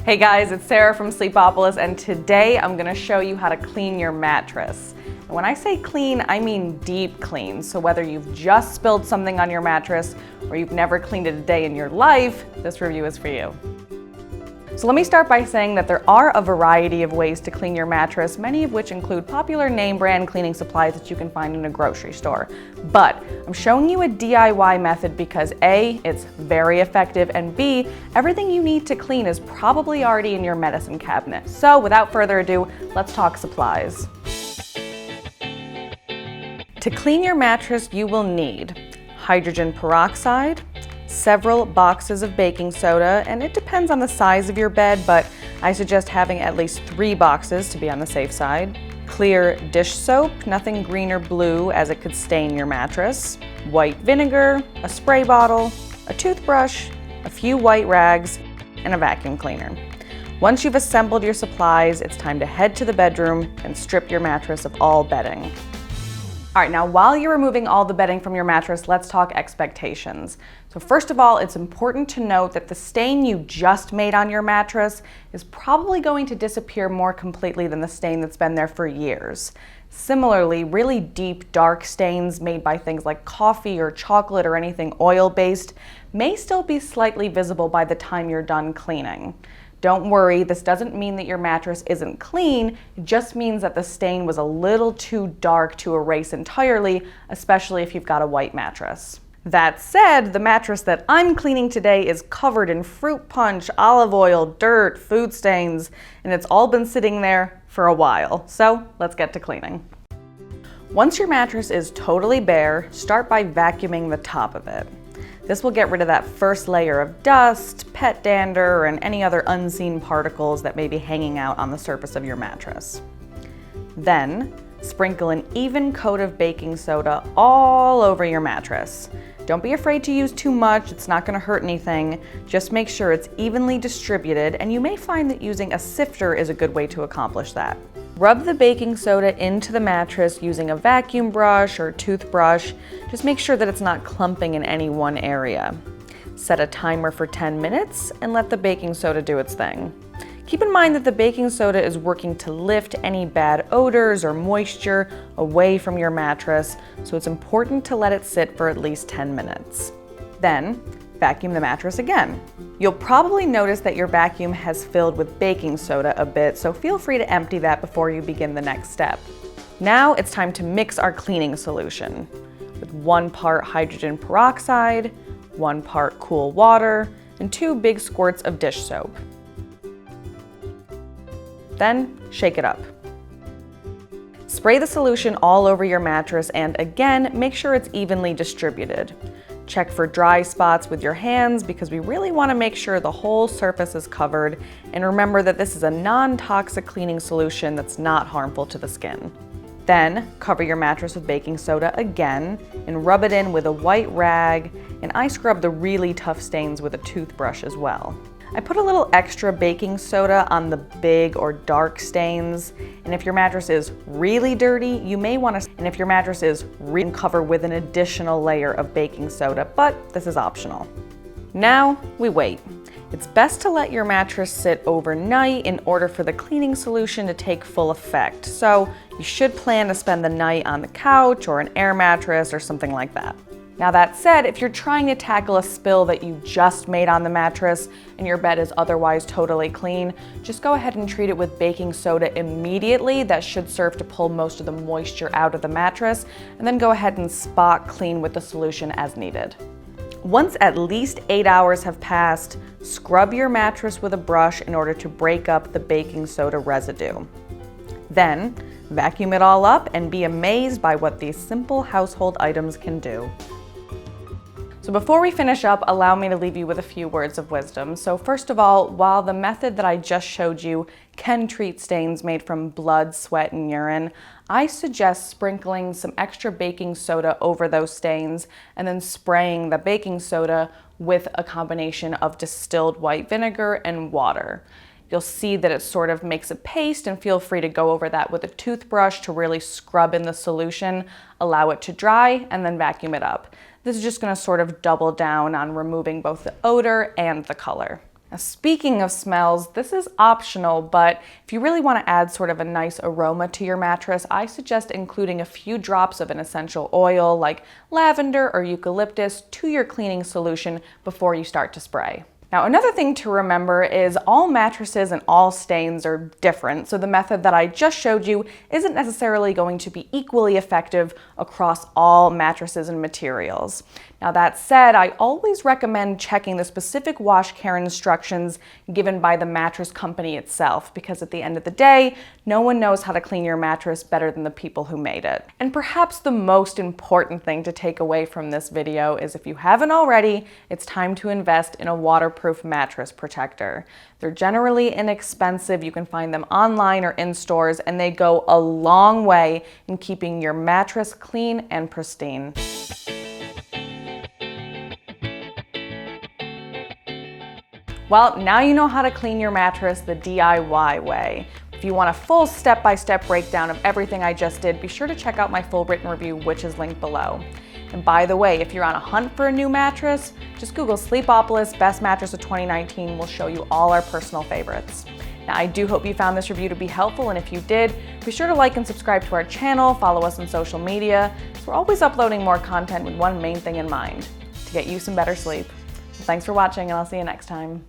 Hey guys, it's Sarah from Sleepopolis, and today I'm gonna show you how to clean your mattress. And when I say clean, I mean deep clean. So whether you've just spilled something on your mattress or you've never cleaned it a day in your life, this review is for you. So let me start by saying that there are a variety of ways to clean your mattress, many of which include popular name brand cleaning supplies that you can find in a grocery store. But I'm showing you a DIY method because A, it's very effective, and B, everything you need to clean is probably already in your medicine cabinet. So without further ado, let's talk supplies. To clean your mattress, you will need hydrogen peroxide, several boxes of baking soda, and it depends on the size of your bed, but I suggest having at least 3 boxes to be on the safe side. Clear dish soap, nothing green or blue as it could stain your mattress. White vinegar, a spray bottle, a toothbrush, a few white rags, and a vacuum cleaner. Once you've assembled your supplies, it's time to head to the bedroom and strip your mattress of all bedding. All right, now while you're removing all the bedding from your mattress, let's talk expectations. So first of all, it's important to note that the stain you just made on your mattress is probably going to disappear more completely than the stain that's been there for years. Similarly, really deep, dark stains made by things like coffee or chocolate or anything oil-based may still be slightly visible by the time you're done cleaning. Don't worry, this doesn't mean that your mattress isn't clean, it just means that the stain was a little too dark to erase entirely, especially if you've got a white mattress. That said, the mattress that I'm cleaning today is covered in fruit punch, olive oil, dirt, food stains, and it's all been sitting there for a while. So let's get to cleaning. Once your mattress is totally bare, start by vacuuming the top of it. This will get rid of that first layer of dust, pet dander, and any other unseen particles that may be hanging out on the surface of your mattress. Then, sprinkle an even coat of baking soda all over your mattress. Don't be afraid to use too much, it's not going to hurt anything. Just make sure it's evenly distributed, and you may find that using a sifter is a good way to accomplish that. Rub the baking soda into the mattress using a vacuum brush or toothbrush. Just make sure that it's not clumping in any one area. Set a timer for 10 minutes and let the baking soda do its thing. Keep in mind that the baking soda is working to lift any bad odors or moisture away from your mattress, so it's important to let it sit for at least 10 minutes. Then, vacuum the mattress again. You'll probably notice that your vacuum has filled with baking soda a bit, so feel free to empty that before you begin the next step. Now it's time to mix our cleaning solution with 1 part hydrogen peroxide, 1 part cool water, and 2 big squirts of dish soap. Then shake it up. Spray the solution all over your mattress and again, make sure it's evenly distributed. Check for dry spots with your hands because we really want to make sure the whole surface is covered, and remember that this is a non-toxic cleaning solution that's not harmful to the skin. Then cover your mattress with baking soda again and rub it in with a white rag, and I scrub the really tough stains with a toothbrush as well. I put a little extra baking soda on the big or dark stains, and if your mattress is really dirty, you may want to cover with an additional layer of baking soda, but this is optional. Now we wait. It's best to let your mattress sit overnight in order for the cleaning solution to take full effect, so you should plan to spend the night on the couch or an air mattress or something like that. Now that said, if you're trying to tackle a spill that you just made on the mattress and your bed is otherwise totally clean, just go ahead and treat it with baking soda immediately. That should serve to pull most of the moisture out of the mattress, and then go ahead and spot clean with the solution as needed. Once at least 8 hours have passed, scrub your mattress with a brush in order to break up the baking soda residue. Then, vacuum it all up and be amazed by what these simple household items can do. So before we finish up, allow me to leave you with a few words of wisdom. So first of all, while the method that I just showed you can treat stains made from blood, sweat, and urine, I suggest sprinkling some extra baking soda over those stains and then spraying the baking soda with a combination of distilled white vinegar and water. You'll see that it sort of makes a paste, and feel free to go over that with a toothbrush to really scrub in the solution, allow it to dry, and then vacuum it up. This is just going to sort of double down on removing both the odor and the color. Now, speaking of smells, this is optional, but if you really want to add sort of a nice aroma to your mattress, I suggest including a few drops of an essential oil like lavender or eucalyptus to your cleaning solution before you start to spray. Now, another thing to remember is all mattresses and all stains are different, so the method that I just showed you isn't necessarily going to be equally effective across all mattresses and materials. Now, that said, I always recommend checking the specific wash care instructions given by the mattress company itself, because at the end of the day, no one knows how to clean your mattress better than the people who made it. And perhaps the most important thing to take away from this video is, if you haven't already, it's time to invest in a waterproof mattress protector. They're generally inexpensive. You can find them online or in stores, and they go a long way in keeping your mattress clean and pristine. Well, now you know how to clean your mattress the DIY way. If you want a full step-by-step breakdown of everything I just did, be sure to check out my full written review, which is linked below. And by the way, if you're on a hunt for a new mattress, just Google Sleepopolis Best Mattress of 2019. We'll show you all our personal favorites. Now, I do hope you found this review to be helpful, and if you did, be sure to like and subscribe to our channel, follow us on social media, so we're always uploading more content with one main thing in mind: to get you some better sleep. Thanks for watching, and I'll see you next time.